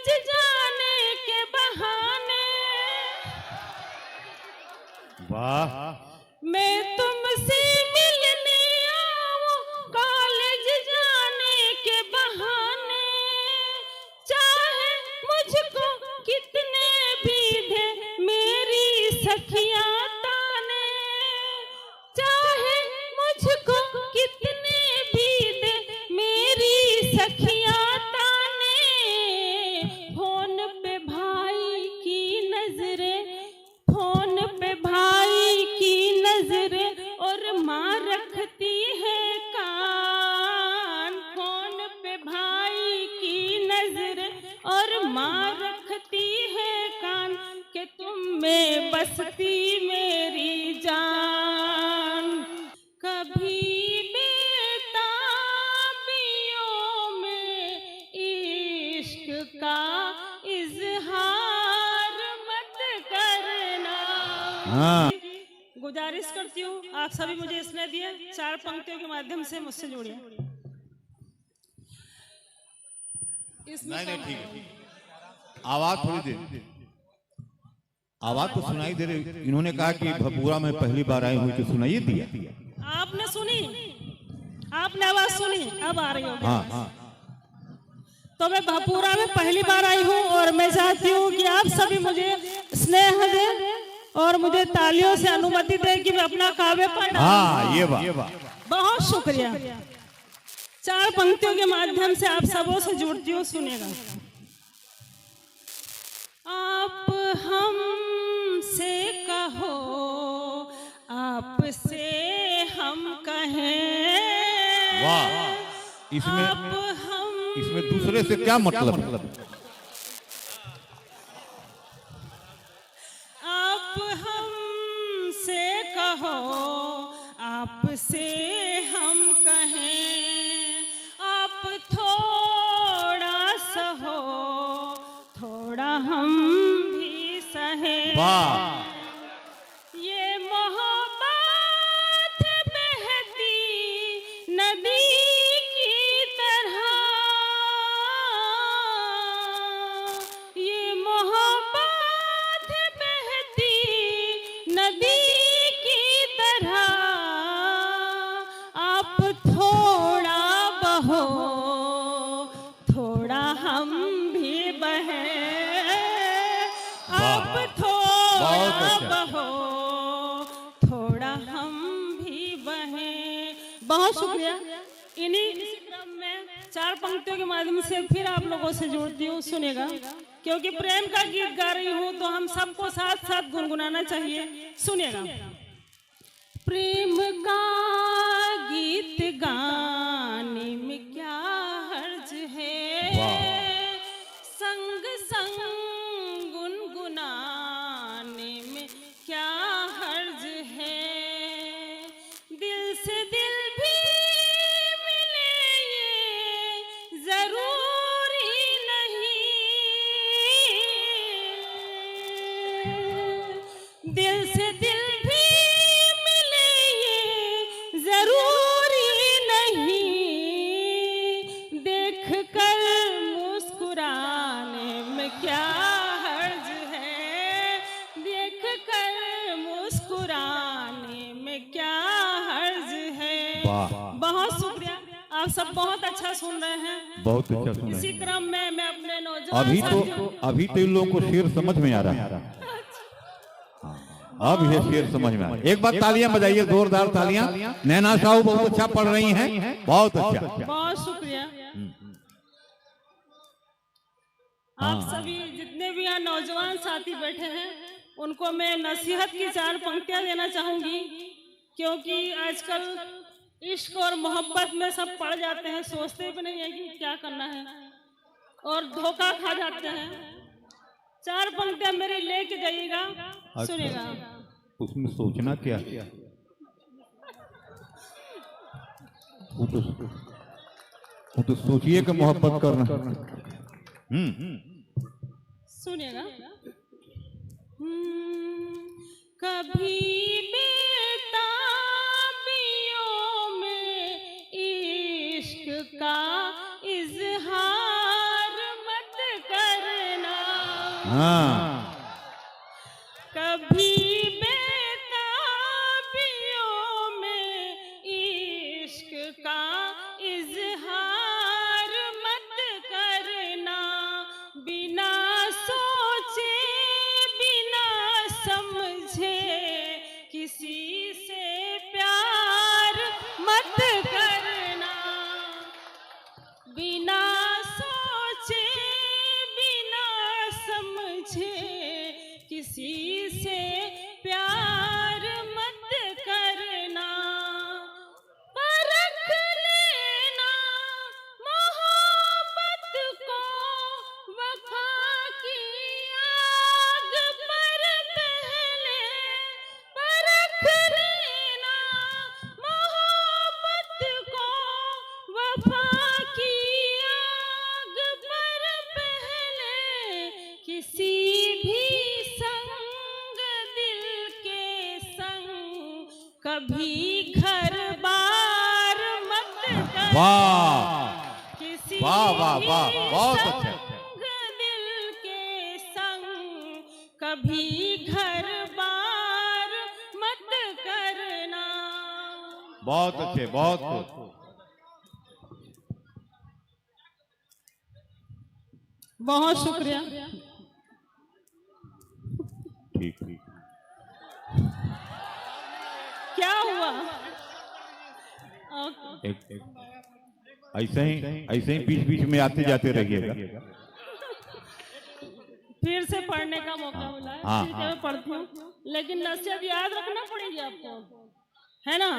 College जाने के बहाने, वाह, मैं तुमसे मिलने आऊं कॉलेज जाने के बहाने, चाहे मुझको कितने भी दे मेरी सखियां ताने, चाहे मुझको कितने भी दे मेरी सखियां ताने, फोन पे भाई की नजरें, फोन पे भाई की नजरें और माँ रखती है कान, फोन पे भाई की नजरें और माँ रखती है कान, कि तुम में बसती मेरी जान। कभी बेताबियों में इश्क का इजहार मत करना। हाँ। गुजारिश करती हूँ आप सभी मुझे स्नेह दिए, 4 पंक्तियों के माध्यम से मुझसे जुड़िए। नहीं नहीं ठीक है, आवाज थोड़ी देर, आवाज तो सुनाई दे रही। इन्होंने कहा कि भपूरा में पहली बार आई हुई तो सुनाइए दिया। आपने सुनी, आपने आवाज सुनी, अब आ रही होगी। हाँ हाँ, तो मैं भपूरा में पहली बार आई हूँ और मैं चाहती हूँ कि आप सभी मुझे स्नेह दें और मुझे तालियों से अनुमति दें कि मैं अपना काव्य पढ़। हाँ ये बात, बहुत शुक्रिया। 4 पंक्तियों के माध्यम से आप सबों से जुड़ती हूँ, सुनेगा। आप हमसे कहो, आपसे हम कहें। वाह, इसमें इसमें दूसरे से क्या मतलब? आप हमसे कहो, आपसे हम कहें, आप थोड़ा सहो, थोड़ा हम भी सहें। वाह, ये मोहब्बत बहती नदी की तरह, ये मोहब्बत बहती नदी की तरह, आप थोड़ा बहो, थोड़ा हम भी बहें, आप थोड़ा बहो, थोड़ा हम भी बहें। बहुत शुक्रिया। इसी क्रम में 4 पंक्तियों के माध्यम से फिर आप लोगों से जोड़ती हूँ, सुनेगा। क्योंकि प्रेम का गीत गा रही हूँ तो हम सबको साथ साथ गुनगुनाना चाहिए, सुनेगा। प्रेम का गीत गाने में क्या हर्ज है, संग संग गुनगुनाने में क्या हर्ज है, दिल से दिल भी मिले ये जरूरी नहीं, दिल से दिल भी मिले ये जरूरी नहीं, देख कर मुस्कुराने में क्या हर्ज है, देख कर मुस्कुराने में क्या हर्ज है। बहुत शुक्रिया, आप सब बहुत अच्छा सुन रहे हैं, बहुत अच्छा सुना। इसी क्रम में मैं अपने नौजवान अभी तो इन लोगों को शेर समझ में आ रहा है। अब ये शेर समझ में आ रहा है। एक बार तालियां बजाइए, जोरदार तालियां। नैना साहू बहुत अच्छा पढ़ रही हैं, बहुत अच्छा। बहुत शुक्रिया। आप सभी जितने भी यहाँ नौजवान साथी बैठे हैं उनको मैं नसीहत की 4 पंक्तियां देना चाहूंगी, क्योंकि आजकल इश्क और मोहब्बत में सब पड़ जाते हैं, सोचते भी नहीं है कि क्या करना है और धोखा खा जाते हैं। 4 पंक्तियां मेरी लेके जाइएगा, सुनेगा। उसमें सोचना क्या, वो तो सोचिए कि मोहब्बत करना। सुनिएगा। कभी बेताबियों में इश्क का इजहार मत करना। हाँ कभी बेताबियों में इश्क का इजहार मत करना, बिना सोचे बिना समझे किसी से प्यार मत करना, बिना सोचे बिना समझे किसी से प्यार मत करना, परख लेना मोहब्बत को वफा की आग पर पहले, परख लेना मोहब्बत को वफा की आग पर पहले, किसी भी संग दिल के संग कभी घर बार मत करना, वाह किसी वाह वाह वाह, भी बहुत अच्छा। संग दिल के संग कभी घर बार मत करना। बहुत अच्छे, बहुत खूब। बहुत शुक्रिया। ठीक ठीक। क्या हुआ? एक ऐसे ही बीच बीच में आते जाते रहिएगा। फिर से पढ़ने का मौका मिला है, हाँ, ठीक है मैं पढ़ती हूँ, लेकिन नसीहत याद रखना पड़ेगी आपको, है ना?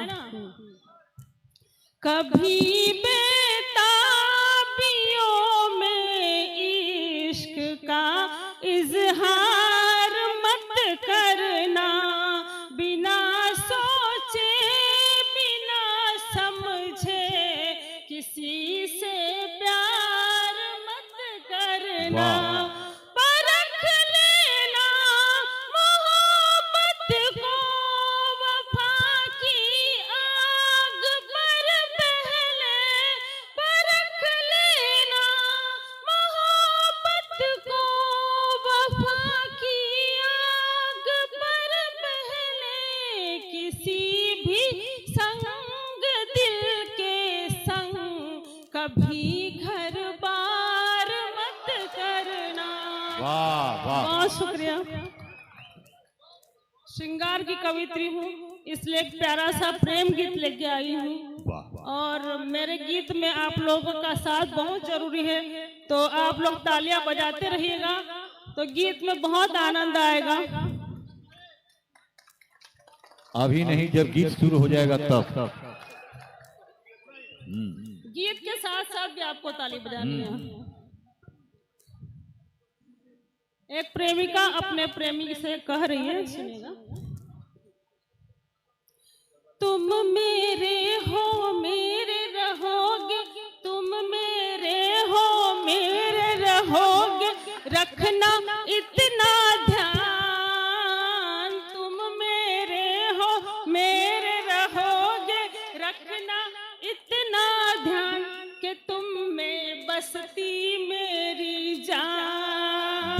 कभी बेताबियों में इश्क का इजहार मत करना, बिना सोचे बिना समझे किसी से प्यार मत करना, वाह। परख लेना मोहब्बत को वफा की आग पर पहले, परख लेना मोहब्बत को वफा की आग पर पहले, किसी भी संग दिल के संग कभी घर बार मत करना। वाह वाह, बहुत शुक्रिया। श्रृंगार की कवित्री हूँ, इसलिए एक प्यारा सा प्रेम गीत लेके आई हूँ, वाह वाह। और मेरे गीत में आप लोगों का साथ बहुत जरूरी है, तो आप लोग तालियां बजाते रहिएगा तो गीत में बहुत आनंद आएगा। अभी नहीं, जब गीत शुरू हो जाएगा तब। गीत के साथ साथ भी आपको ताली बजानी है। एक प्रेमिका अपने प्रेमी से कह रही है, सुनिएगा। तुम मेरे हो मेरे रहोगे, तुम मेरे हो मेरे रहोगे, रखना इतना ध्यान, तुम मेरे हो मेरे रहोगे, रखना इतना ध्यान कि तुम में बसती मेरी जान।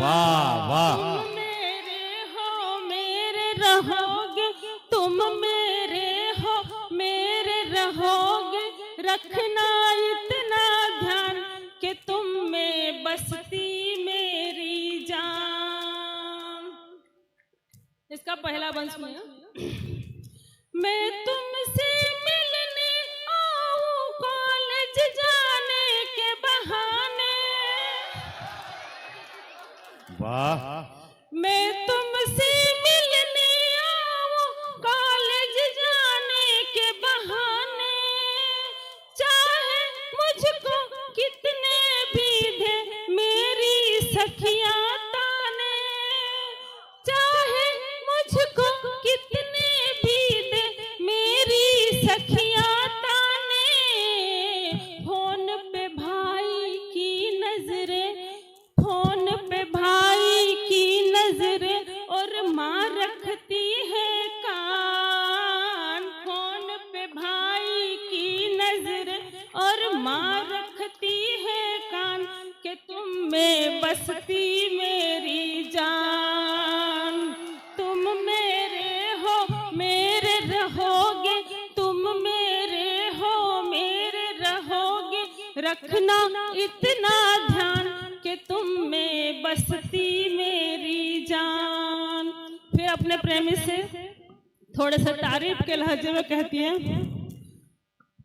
वाह वाह, तुम मेरे हो मेरे रहोगे, तुम मेरे हो मेरे रहोगे, रखना इतना ध्यान कि तुम में बसती मेरी जान। इसका पहला बंद सुनिए। मैं तुमसे मिलने आऊं कॉलेज जाने के बहाने, वाह मैं तुमसे मिलने आऊं कॉलेज जाने के बहाने, चाहे मुझको कितने भी दे मेरी सखियां ताने, चाहे मुझको कितने भी दे मेरी सखियां ताने, फोन पे भाई की नजरें, फोन पे भाई की नजरें, और माँ रखती है कान, फोन पे भाई की नजरें और माँ रखती है कान, कि तुम में बसती मेरी रखना इतना ध्यान कि तुम में बसती मेरी जान। फिर अपने प्रेमी से थोड़े से तारीफ के लहजे में कहती है,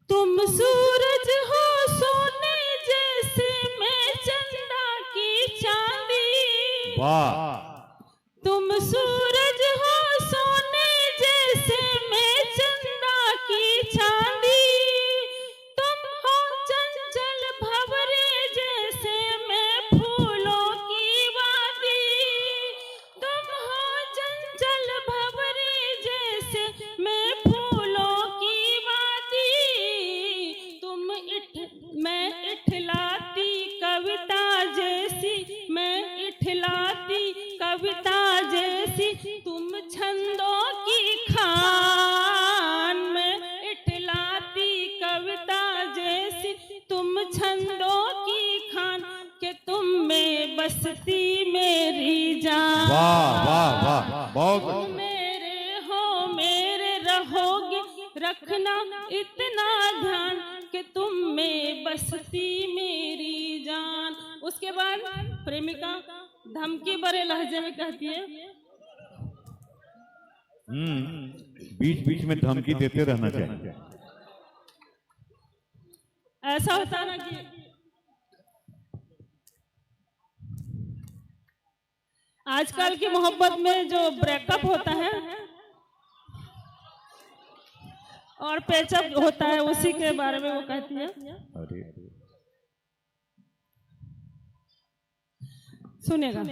तुम सूरज हो सोने जैसे, मैं चंदा की चांदी। वाह। तुम सूरज हो सोने जैसे, मैं चंदा की चांदी। तुम हो चंचल भंवरे जैसे, मैं फूलों की वादी। तुम हो चंचल भंवरे जैसे, मैं फूलों की वादी। मैं इठलाती कविता जैसी, मैं इठलाती कविता जैसी। तुम छंदों की खान में इठलाती कविता जैसी। तुम छंदों की खान के तुम में बसती मेरी जान। वाह वाह वाह, बहुत तुम मेरे हो मेरे रहोगे, रखना इतना ध्यान कि तुम में बसती मेरी जान। उसके बाद प्रेमिका धमकी भरे लहजे में कहती है, बीच बीच में धमकी देते रहना चाहिए। ऐसा होता ना कि आजकल की मोहब्बत में जो ब्रेकअप होता है और पैचअप होता है, उसी के बारे में वो कहती है। अरे सुनेगा,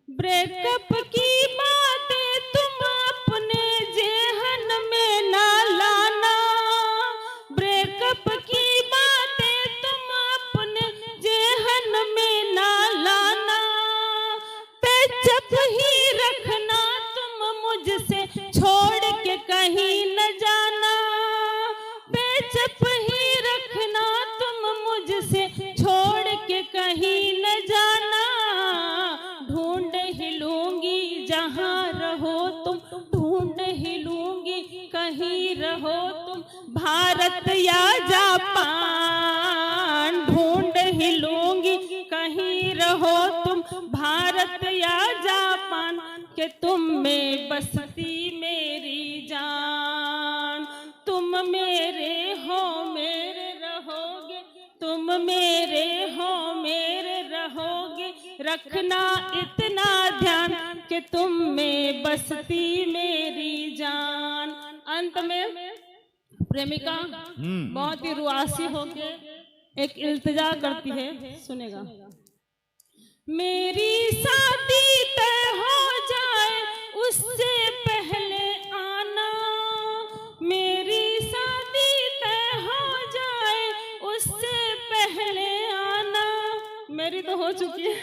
ब्रेकअप की बातें तुम अपने जेहन में ना लाना। ब्रेकअप की बातें तुम अपने जेहन में ना लाना। पैचअप ही रखना तुम मुझसे छोड़ के कहीं न जाना। पैचअप ही रखना तुम मुझसे छोड़ के कहीं न जाना। ढूंढ ही लूंगी जहाँ रहो तुम, ढूंढ ही लूंगी कहीं रहो तुम, भारत या जापान। ढूंढ ही लूंगी कहीं रहो तुम, भारत या जापान के तुम में बसती मेरी जान। तुम मेरे हो मेरे रहोगे, तुम मेरे हो मेरे रहोगे, रखना इतना ध्यान कि तुम में बसती मेरी जान। अंत में प्रेमिका बहुत ही रुआसी होके एक इल्तिजा करती है, सुनेगा, मेरी शादी तय हो जाए उससे पहले आना। मेरी शादी तय हो जाए उससे पहले आना। मेरी तो हो चुकी है।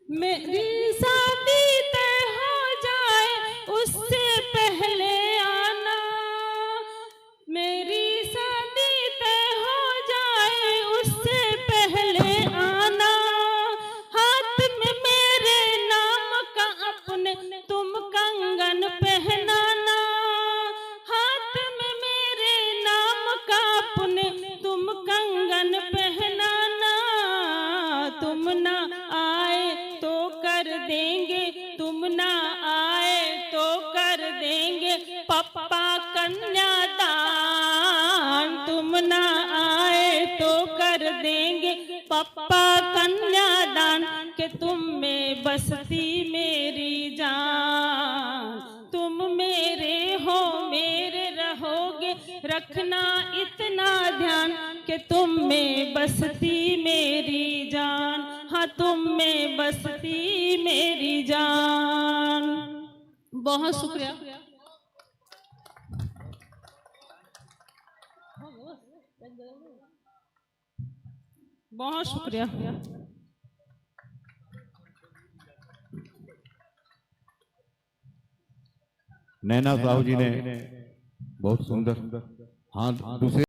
मेरी शादी तय हो जाए उससे पहले आना। मेरी शादी तय हो जाए उससे पहले आना। हाथ में मेरे नाम का अपने तुम कंगन पहनाना। हाथ में मेरे नाम का अपने तुम कंगन पहनाना। तुम ना आए तो कर देंगे, तुम ना आए तो कर देंगे पप्पा कन्यादान। तुम ना आए तो कर देंगे पप्पा कन्यादान के तुम में बसती मेरी जान। तुम मेरे हो मेरे रहोगे, रखना इतना ध्यान कि तुम में बसती मेरी जान। हाँ, तुम में बसती मेरी जान। बहुत शुक्रिया। बहुत शुक्रिया। नैना साहू जी ने बहुत सुंदर, हाँ दूसरे